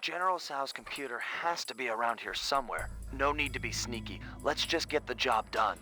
General Sal's computer has to be around here somewhere. No need to be sneaky. Let's just get the job done.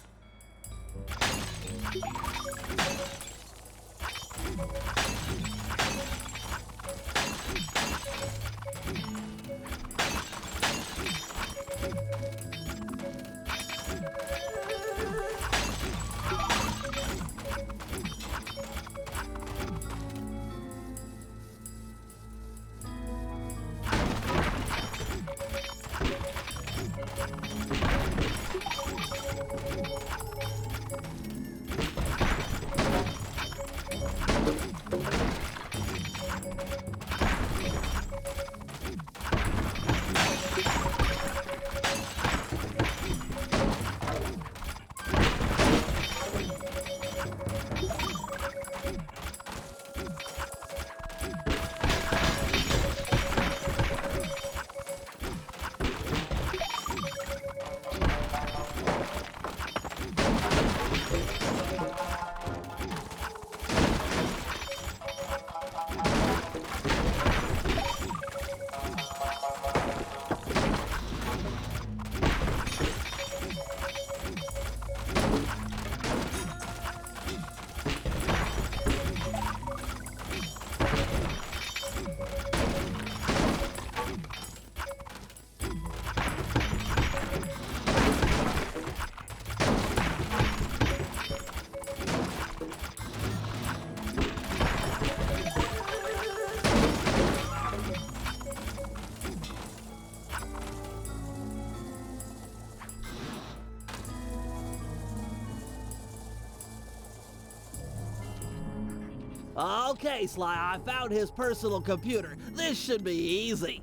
Okay, Sly, I found his personal computer. This should be easy.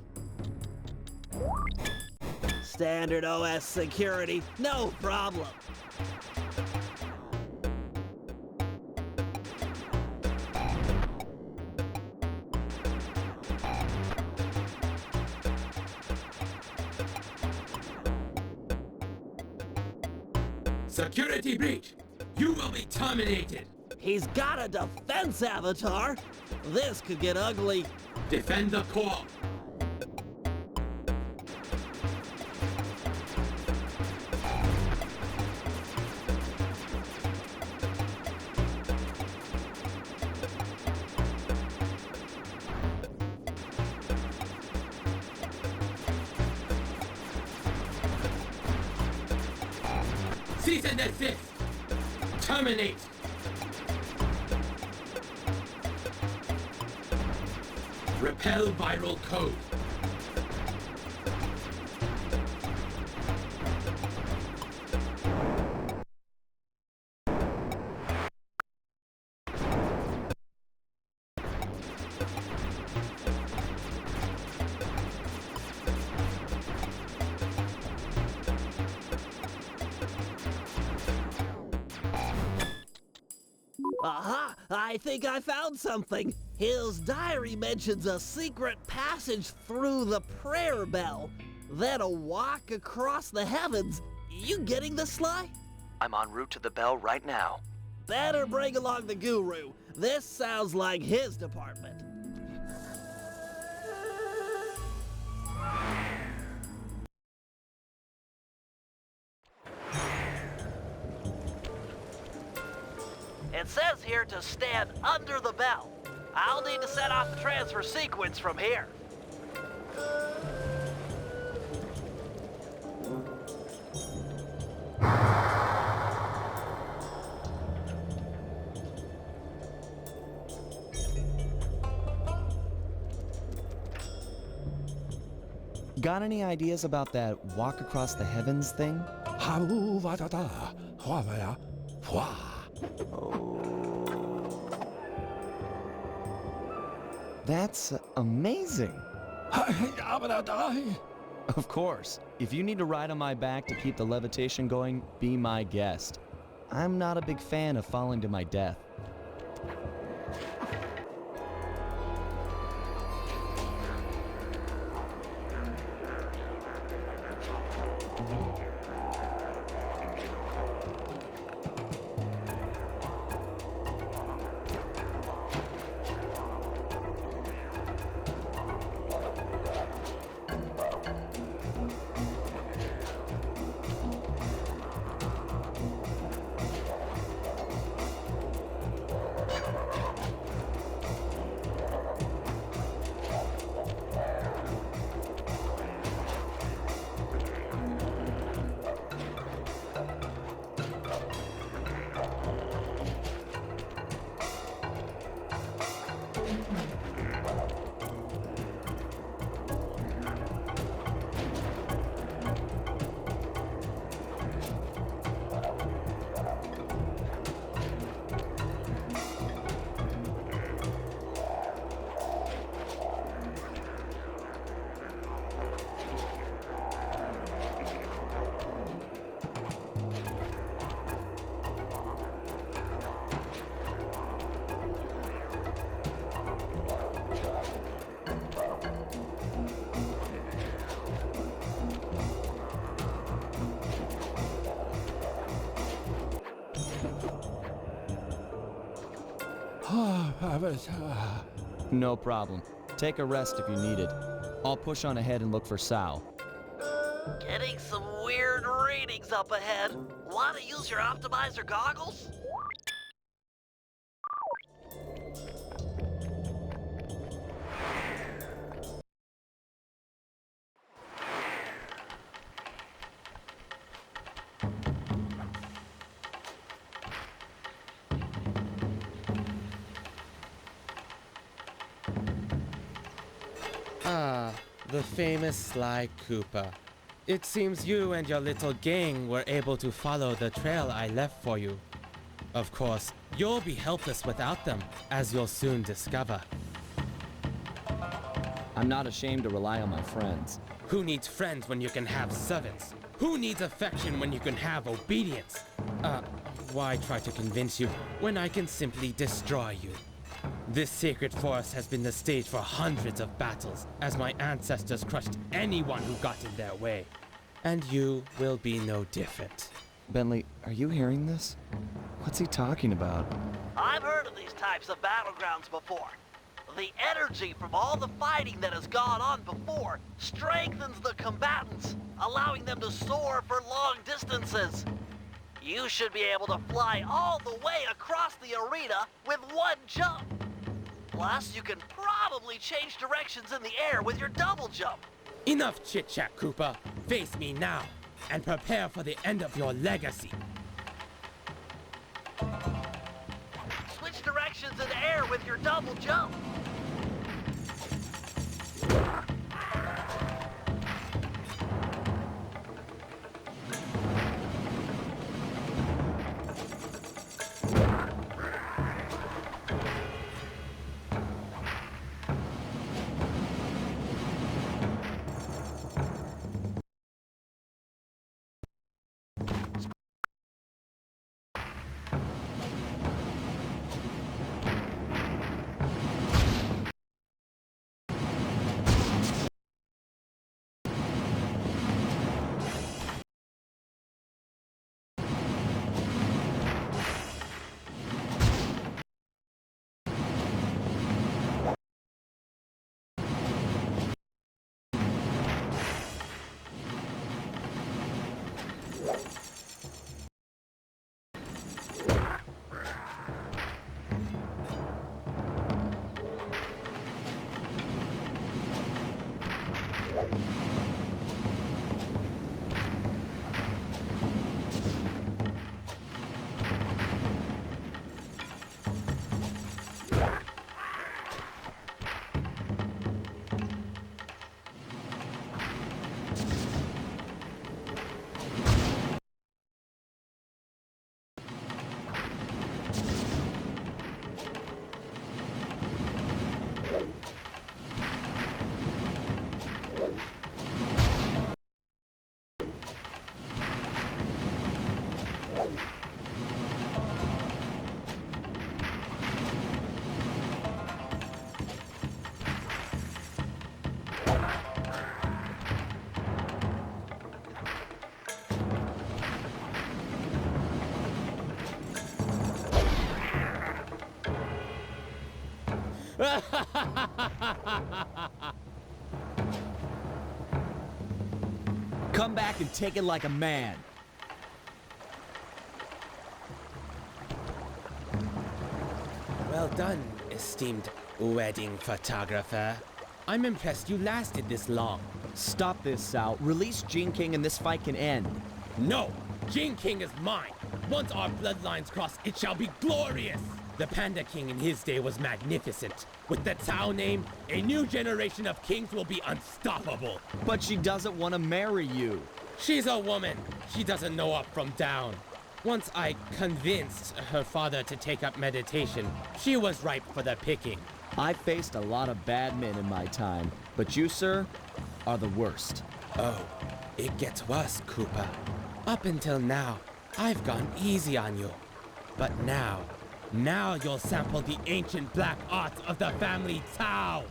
Standard OS security, no problem. Security breach! You will be terminated! He's got a defense avatar. This could get ugly. Defend the core! Cease and desist! Terminate! Repel viral code. Aha! I think I found something. His diary mentions a secret passage through the prayer bell, then a walk across the heavens. You getting this, Sly? I'm en route to the bell right now. Better bring along the guru. This sounds like his department. It says here to stand under the bell. I'll need to set off the transfer sequence from here. Got any ideas about that walk across the heavens thing? That's amazing. Of course. If you need to ride on my back to keep the levitation going, be my guest. I'm not a big fan of falling to my death. No problem. Take a rest if you need it. I'll push on ahead and look for Sao. Getting some weird readings up ahead. Want to use your optimizer goggles? Ah, the famous Sly Cooper. It seems you and your little gang were able to follow the trail I left for you. Of course, you'll be helpless without them, as you'll soon discover. I'm not ashamed to rely on my friends. Who needs friends when you can have servants? Who needs affection when you can have obedience? Why try to convince you when I can simply destroy you? This sacred forest has been the stage for hundreds of battles, as my ancestors crushed anyone who got in their way. And you will be no different. Bentley, are you hearing this? What's he talking about? I've heard of these types of battlegrounds before. The energy from all the fighting that has gone on before strengthens the combatants, allowing them to soar for long distances. You should be able to fly all the way across the arena with one jump. Plus, you can probably change directions in the air with your double jump. Enough chit-chat, Cooper. Face me now, and prepare for the end of your legacy. Switch directions in the air with your double jump. Come back and take it like a man. Well done, esteemed wedding photographer. I'm impressed you lasted this long. Stop this, Sao. Release Gene King and this fight can end. No! Gene King is mine! Once our bloodlines cross, it shall be glorious! The Panda King in his day was magnificent. With the Tao name, a new generation of kings will be unstoppable. But she doesn't want to marry you. She's a woman. She doesn't know up from down. Once I convinced her father to take up meditation, she was ripe for the picking. I faced a lot of bad men in my time, but you, sir, are the worst. Oh, it gets worse, Cooper. Up until now, I've gone easy on you. But now you'll sample the ancient black arts of the family Tao.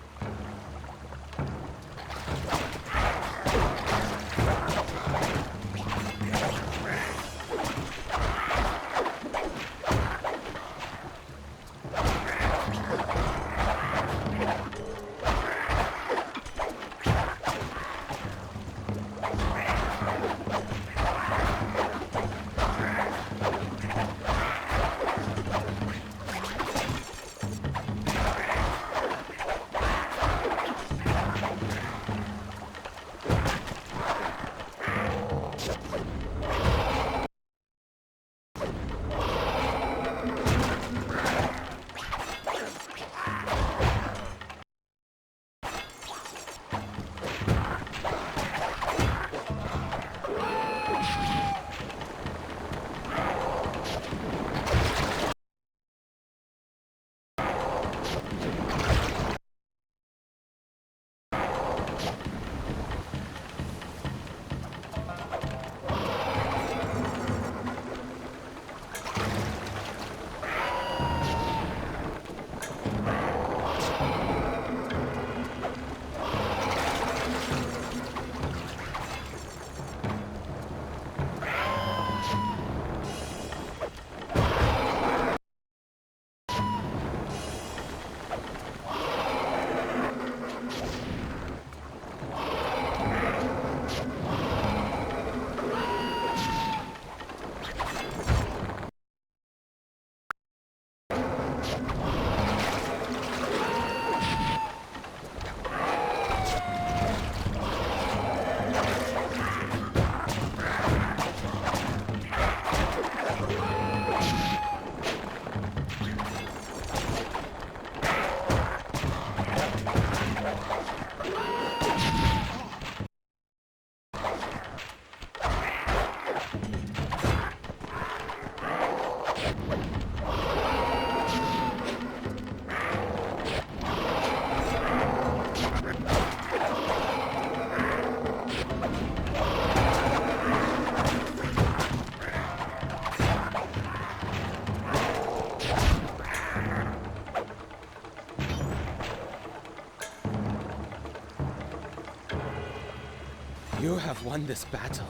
have won this battle,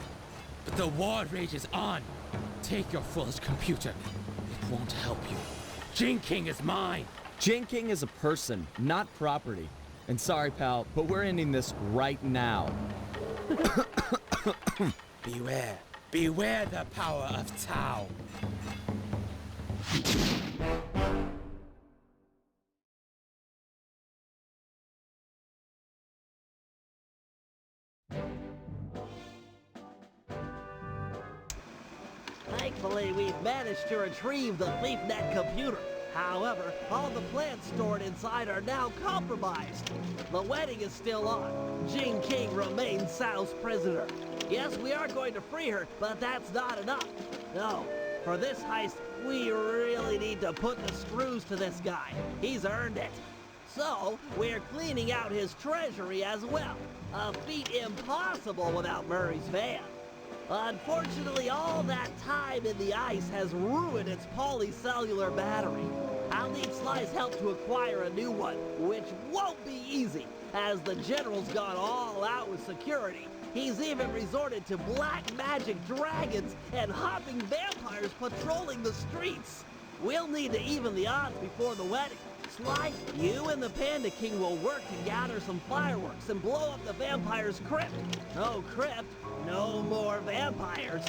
but the war rages on. Take your foolish computer. It won't help you. Jing King is mine. Jing King is a person, not property. And sorry, pal, but we're ending this right now. Beware. Beware the power of Tao. Thankfully, we've managed to retrieve the ThiefNet computer. However, all the plants stored inside are now compromised. The wedding is still on. Jing King remains Sao's prisoner. Yes, we are going to free her, but that's not enough. No, for this heist, we really need to put the screws to this guy. He's earned it. So, we're cleaning out his treasury as well. A feat impossible without Murray's van. Unfortunately, all that time in the ice has ruined its polycellular battery. I'll need Sly's help to acquire a new one, which won't be easy, as the General's gone all out with security. He's even resorted to black magic dragons and hopping vampires patrolling the streets. We'll need to even the odds before the wedding. Sly, you and the Panda King will work to gather some fireworks and blow up the vampire's crypt. No crypt, no more vampires.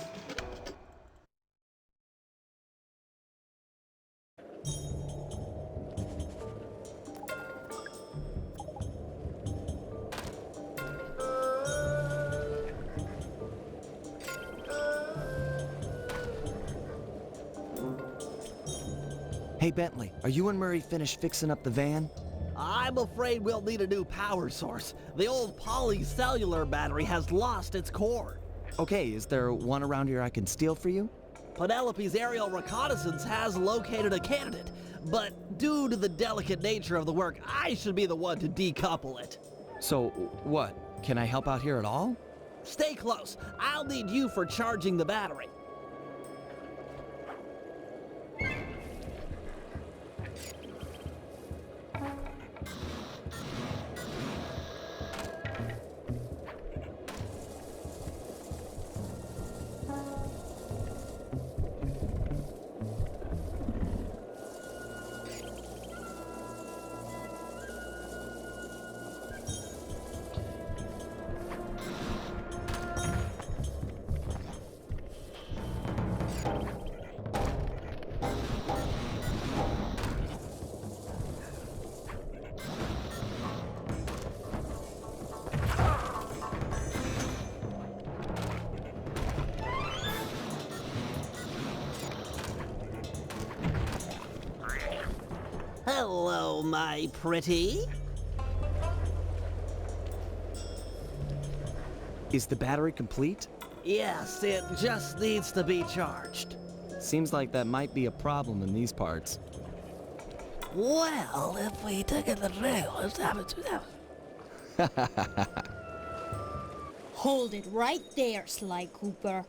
Hey, Bentley, are you and Murray finished fixing up the van? I'm afraid we'll need a new power source. The old polycellular battery has lost its cord. Okay, is there one around here I can steal for you? Penelope's aerial reconnaissance has located a candidate, but due to the delicate nature of the work, I should be the one to decouple it. So, what? Can I help out here at all? Stay close. I'll need you for charging the battery. Hello, my pretty. Is the battery complete? Yes, it just needs to be charged. Seems like that might be a problem in these parts. Well, if we took it the trail, let's have it to them. Hold it right there, Sly Cooper.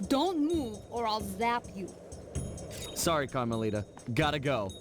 Don't move or I'll zap you. Sorry, Carmelita. Gotta go.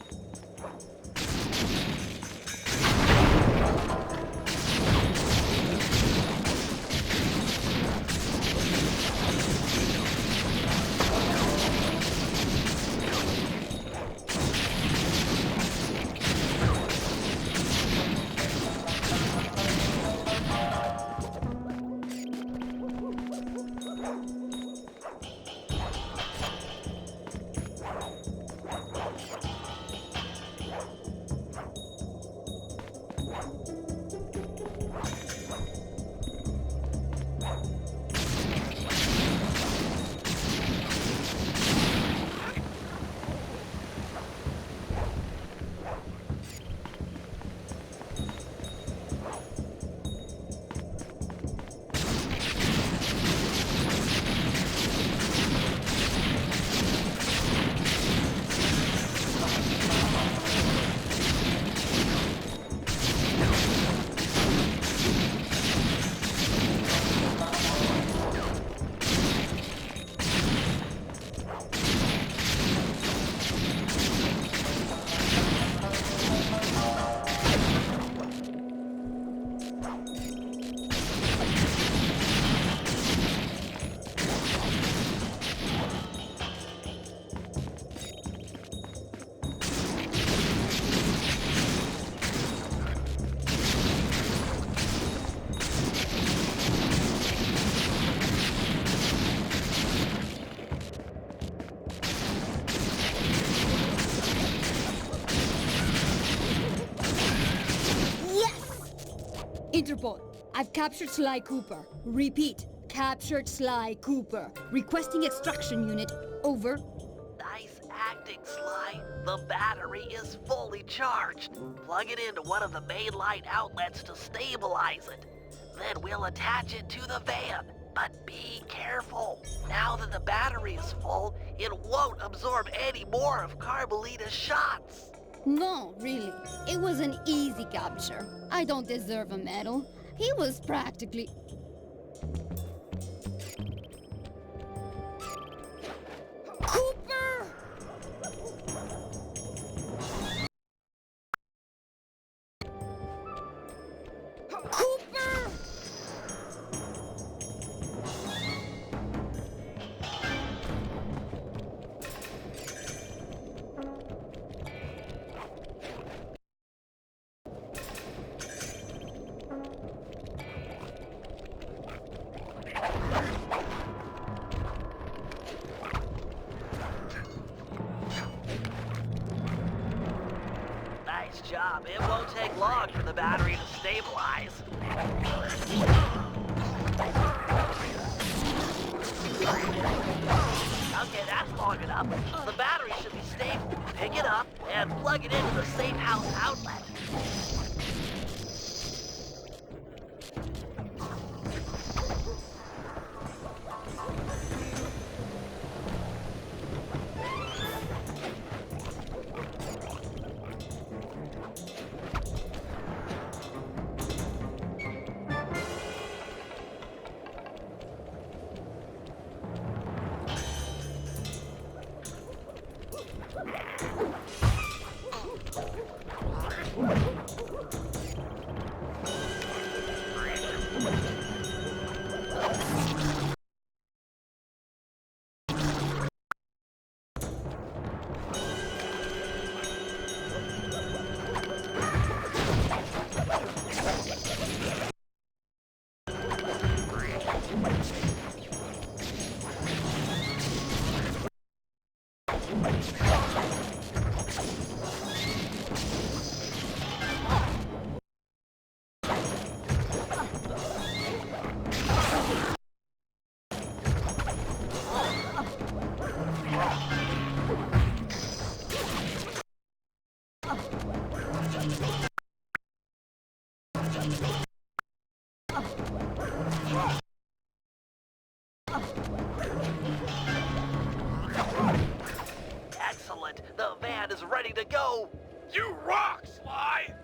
Interpol, I've captured Sly Cooper. Repeat, captured Sly Cooper. Requesting extraction unit. Over. Nice acting, Sly. The battery is fully charged. Plug it into one of the main light outlets to stabilize it. Then we'll attach it to the van. But be careful. Now that the battery is full, it won't absorb any more of Carmelita's shots. No, really. It was an easy capture. I don't deserve a medal. He was practically... Cooper! Cooper! Nice job. It won't take long for the battery to stabilize. Okay, that's long enough. The battery should be stable. Pick it up and plug it into the safe house outlet. Excellent. The van is ready to go. You rock, Sly!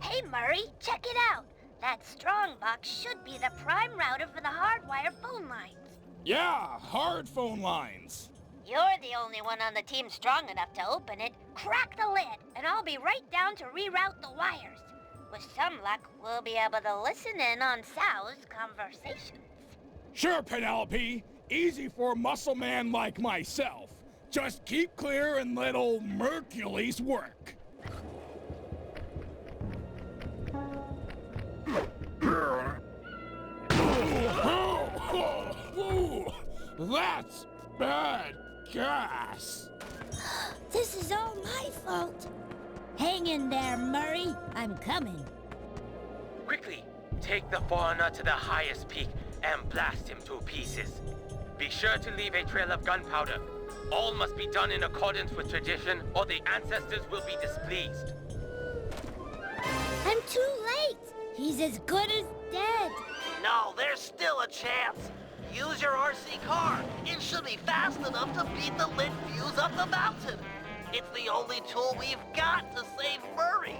Hey, Murray, check it out. That strong box should be the prime router for the hardwire phone lines. Yeah, hard phone lines. You're the only one on the team strong enough to open it. Crack the lid, and I'll be right down to reroute the wires. With some luck, we'll be able to listen in on Sal's conversations. Sure, Penelope. Easy for a muscle man like myself. Just keep clear and let old Mercules work. That's bad gas. This is all my fault. Hang in there, Murray. I'm coming. Quickly, take the foreigner to the highest peak and blast him to pieces. Be sure to leave a trail of gunpowder. All must be done in accordance with tradition, or the ancestors will be displeased. I'm too late. He's as good as dead. No, there's still a chance. Use your RC car. It should be fast enough to beat the lit views up the mountain. It's the only tool we've got to save Murray.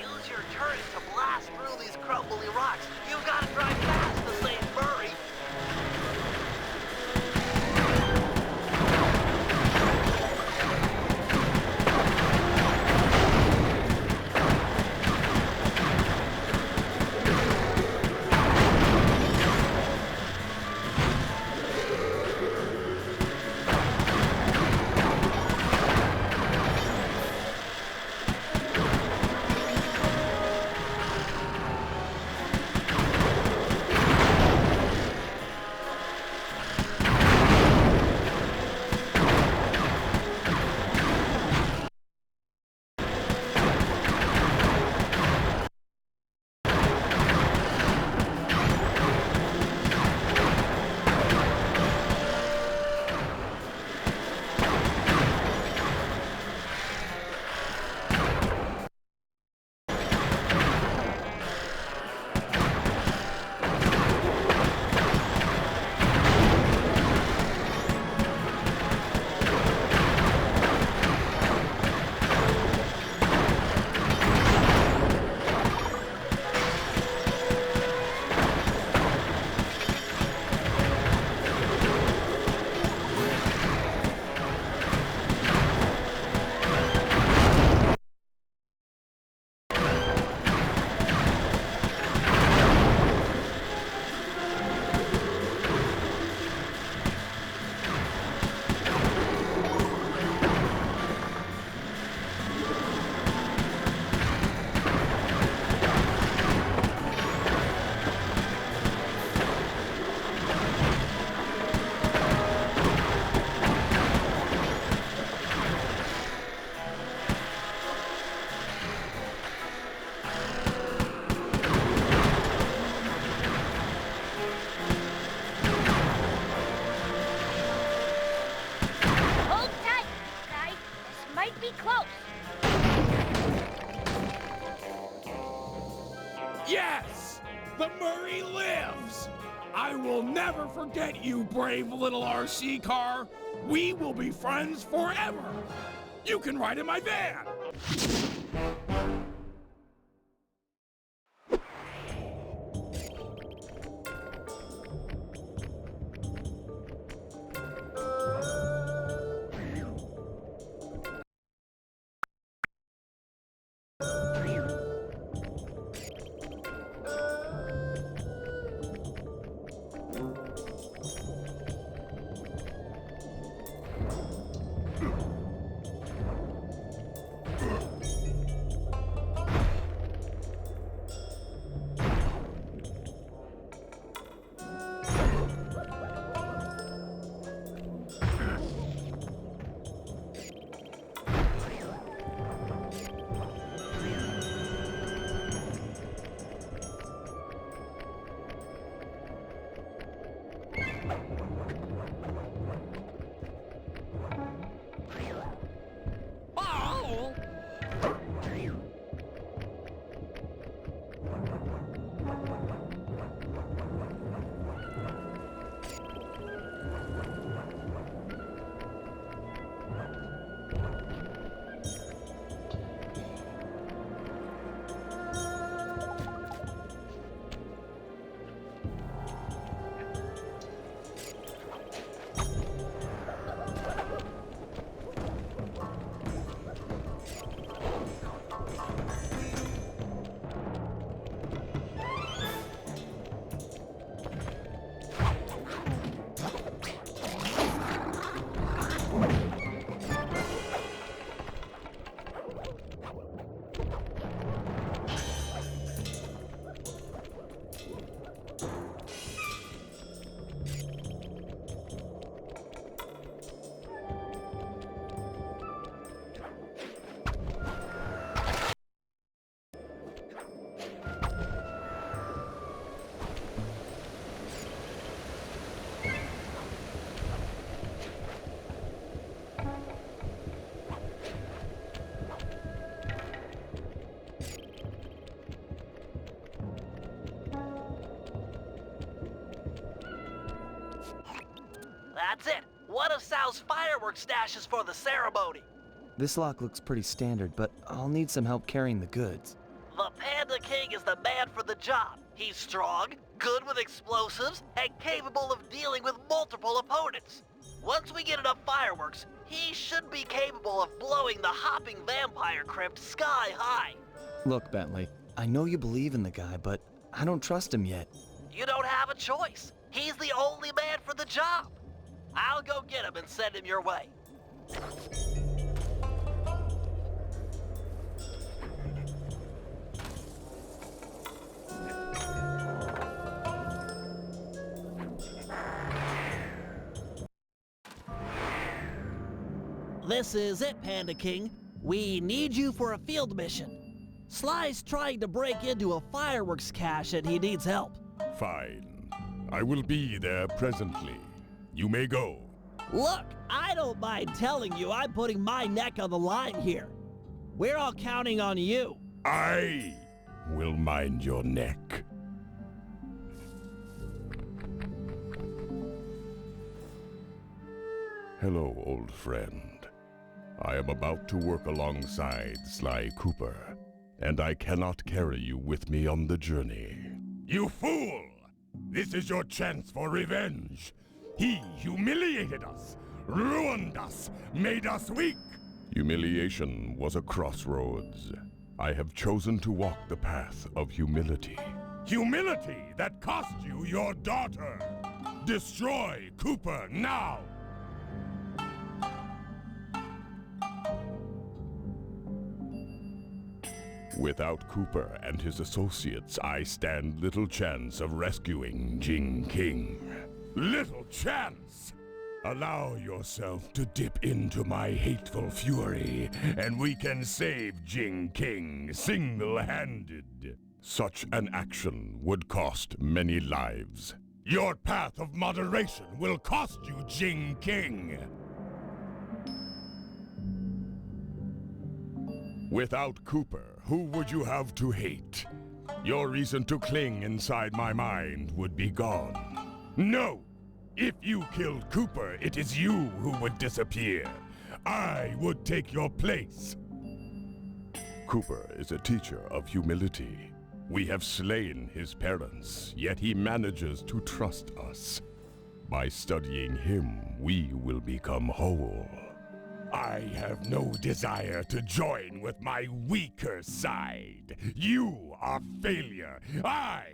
Use your turret to blast through these crumbly rocks. You've got to drive fast to save Murray. Hold tight, guys. This might be close. Yes! The Murray lives! I will never forget you, brave little RC car. We will be friends forever. You can ride in my van. One of Sal's fireworks stashes for the ceremony. This lock looks pretty standard, but I'll need some help carrying the goods. The Panda King is the man for the job. He's strong, good with explosives, and capable of dealing with multiple opponents. Once we get enough fireworks, he should be capable of blowing the hopping vampire crypt sky high. Look, Bentley, I know you believe in the guy, but I don't trust him yet. You don't have a choice. He's the only man for the job. I'll go get him and send him your way. This is it, Panda King. We need you for a field mission. Sly's trying to break into a fireworks cache and he needs help. Fine. I will be there presently. You may go. Look, I don't mind telling you I'm putting my neck on the line here. We're all counting on you. I will mind your neck. Hello, old friend. I am about to work alongside Sly Cooper, and I cannot carry you with me on the journey. You fool! This is your chance for revenge. He humiliated us, ruined us, made us weak. Humiliation was a crossroads. I have chosen to walk the path of humility. Humility that cost you your daughter! Destroy Cooper now! Without Cooper and his associates, I stand little chance of rescuing Jing King. Little chance! Allow yourself to dip into my hateful fury, and we can save Jing King single-handed. Such an action would cost many lives. Your path of moderation will cost you Jing King. Without Cooper, who would you have to hate? Your reason to cling inside my mind would be gone. No! If you killed Cooper, it is you who would disappear. I would take your place. Cooper is a teacher of humility. We have slain his parents, yet he manages to trust us. By studying him, we will become whole. I have no desire to join with my weaker side. You are failure. I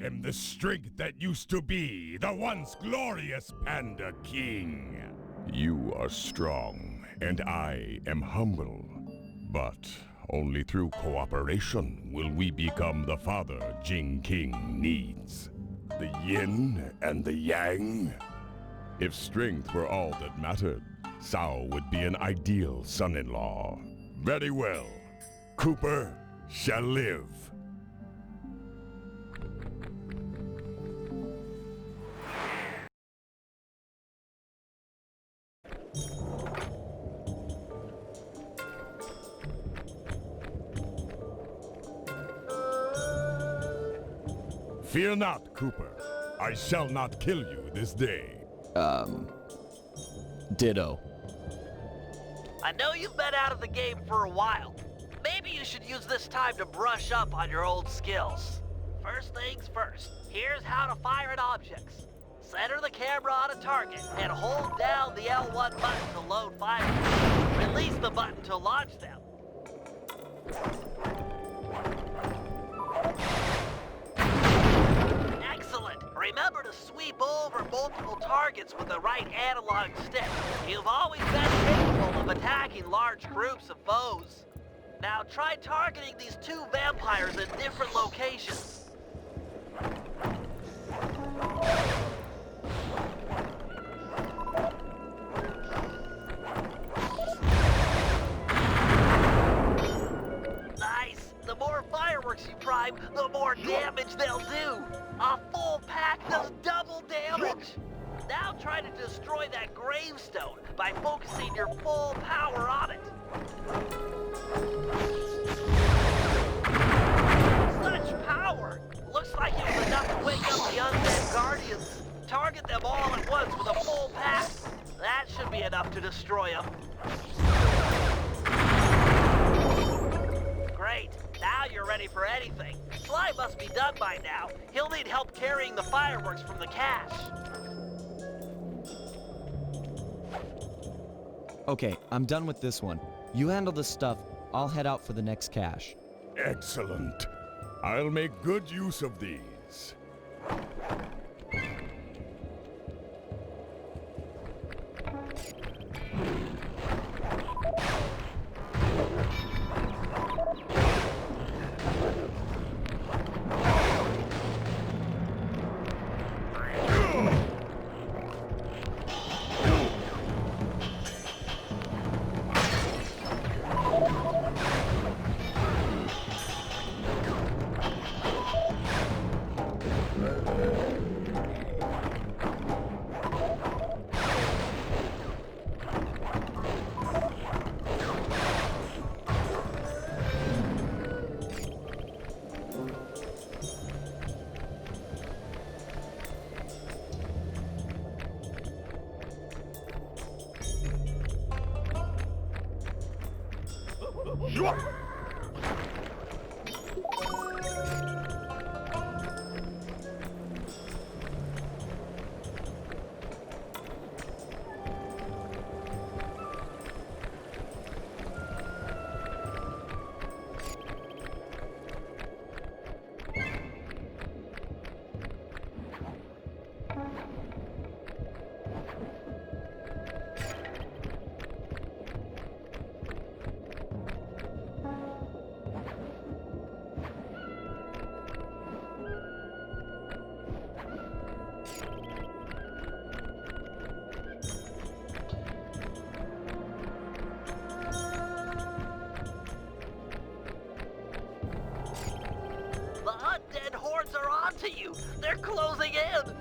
am the strength that used to be the once glorious Panda King. You are strong, and I am humble. But only through cooperation will we become the father Jing King needs. The yin and the yang. If strength were all that mattered, Sao would be an ideal son-in-law. Very well. Cooper shall live. Fear not, Cooper. I shall not kill you this day. Ditto. I know you've been out of the game for a while. Maybe you should use this time to brush up on your old skills. First things first, here's how to fire at objects. Center the camera on a target and hold down the L1 button to load fire. Release the button to launch them. Excellent! Remember to sweep over multiple targets with the right analog stick. You've always been capable of attacking large groups of foes. Now try targeting these two vampires in different locations. Nice! The more fireworks you prime, the more damage they'll do! A full pack does double damage! Now try to destroy that gravestone by focusing your full power on it. Such power! Looks like it was enough to wake up the undead guardians. Target them all at once with a full pack. That should be enough to destroy him. Great. Now you're ready for anything. Sly must be done by now. He'll need help carrying the fireworks from the cache. Okay, I'm done with this one. You handle the stuff. I'll head out for the next cache. Excellent. I'll make good use of these. The undead hordes are onto you! They're closing in!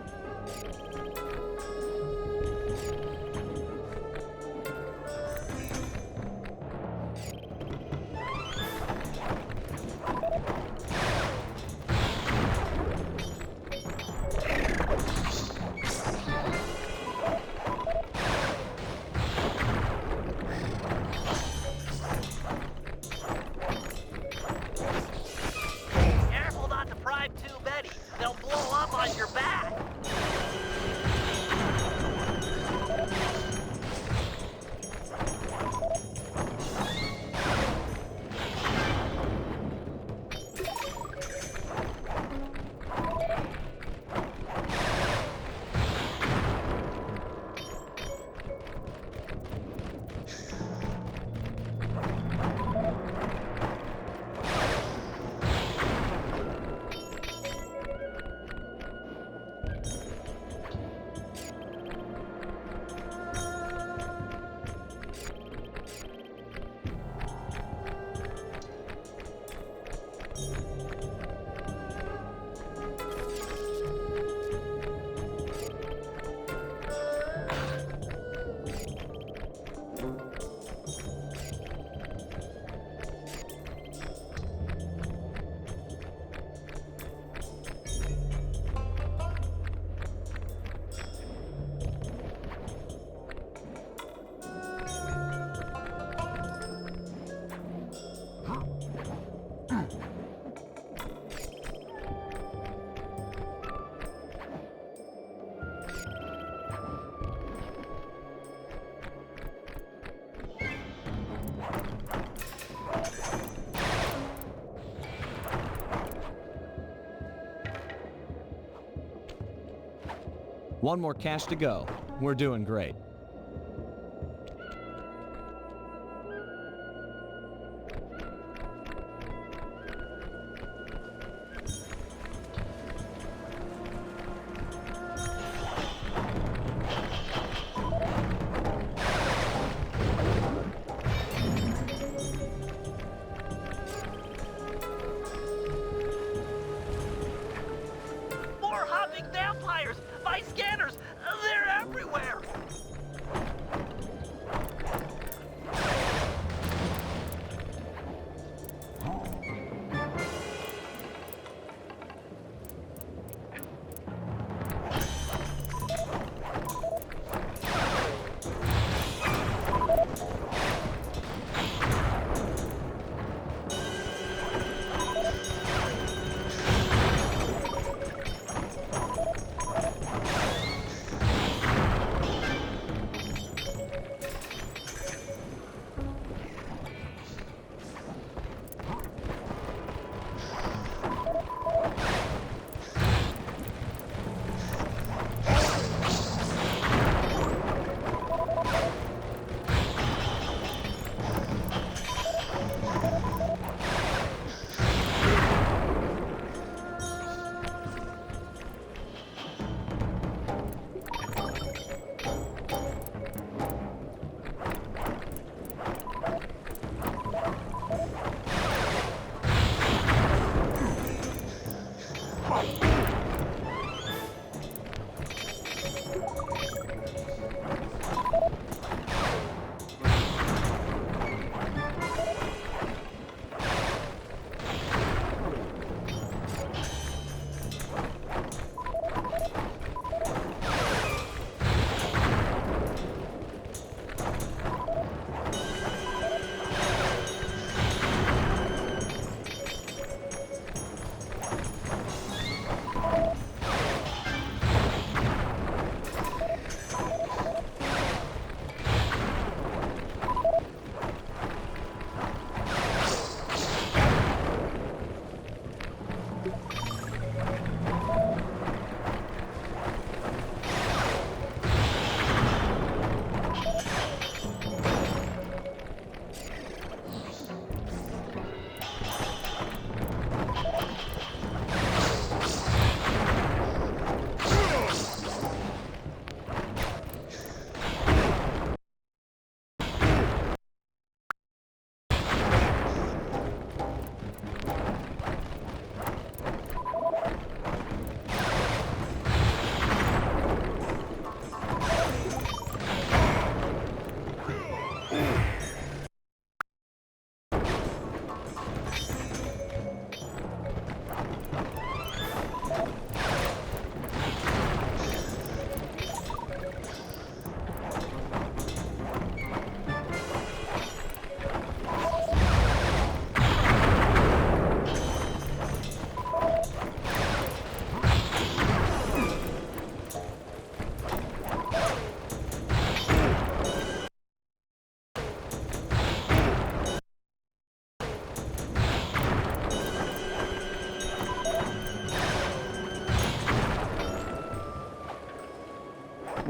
Careful not to prime too many. They'll blow up on your back. One more cache to go. We're doing great. More hopping vampires! My scanners! They're everywhere!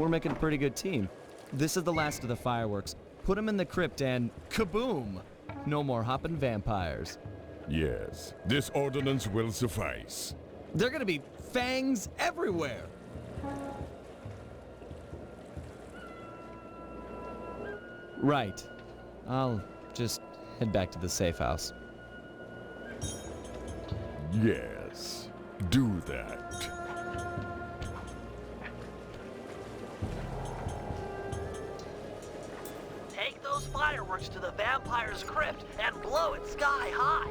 We're making a pretty good team. This is the last of the fireworks. Put them in the crypt and kaboom! No more hopping vampires. Yes, this ordinance will suffice. They're gonna be fangs everywhere! Right. I'll just head back to the safe house. Yes, do that. Take those fireworks to the vampire's crypt and blow it sky high.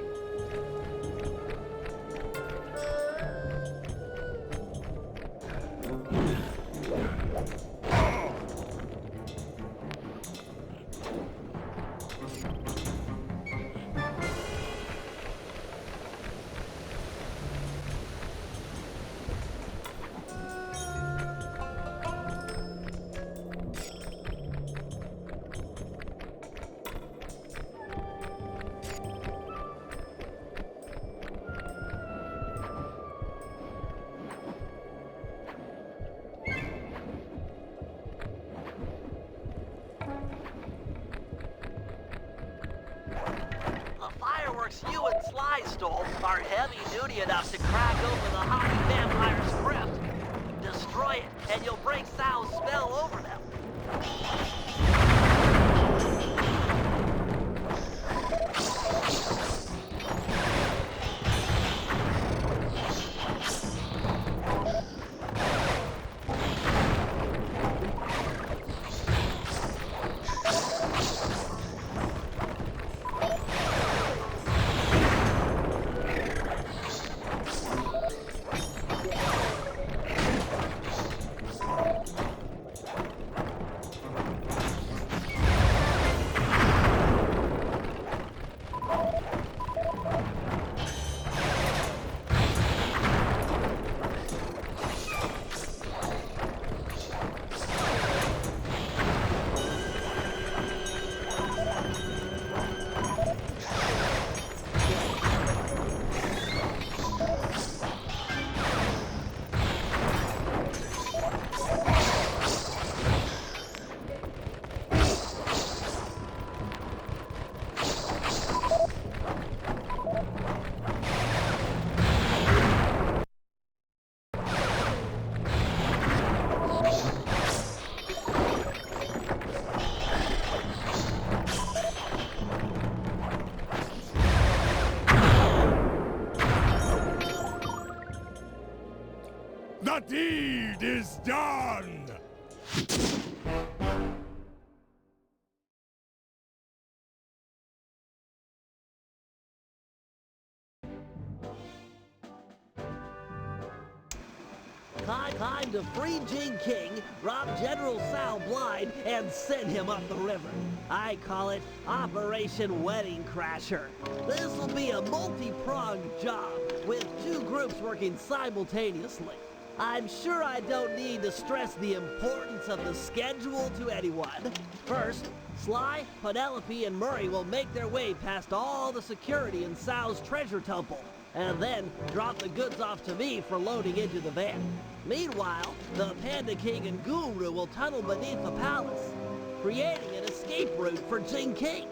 You and Sly stole are heavy-duty enough to crack open the hoppy vampire's crypt. Destroy it, and you'll break Sal's spell over them. The deed is done! Time to free Jing King, rob General Sal blind, and send him up the river. I call it Operation Wedding Crasher. This will be a multi-pronged job, with 2 groups working simultaneously. I'm sure I don't need to stress the importance of the schedule to anyone. First, Sly, Penelope, and Murray will make their way past all the security in Sal's treasure temple, and then drop the goods off to me for loading into the van. Meanwhile, the Panda King and Guru will tunnel beneath the palace, creating an escape route for Jing King.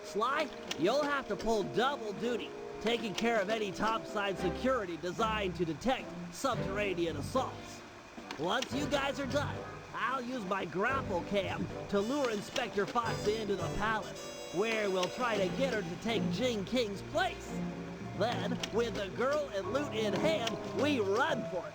Sly, you'll have to pull double duty, taking care of any topside security designed to detect subterranean assaults. Once you guys are done, I'll use my grapple cam to lure Inspector Foxy into the palace, where we'll try to get her to take Jing King's place. Then, with the girl and loot in hand, we run for it.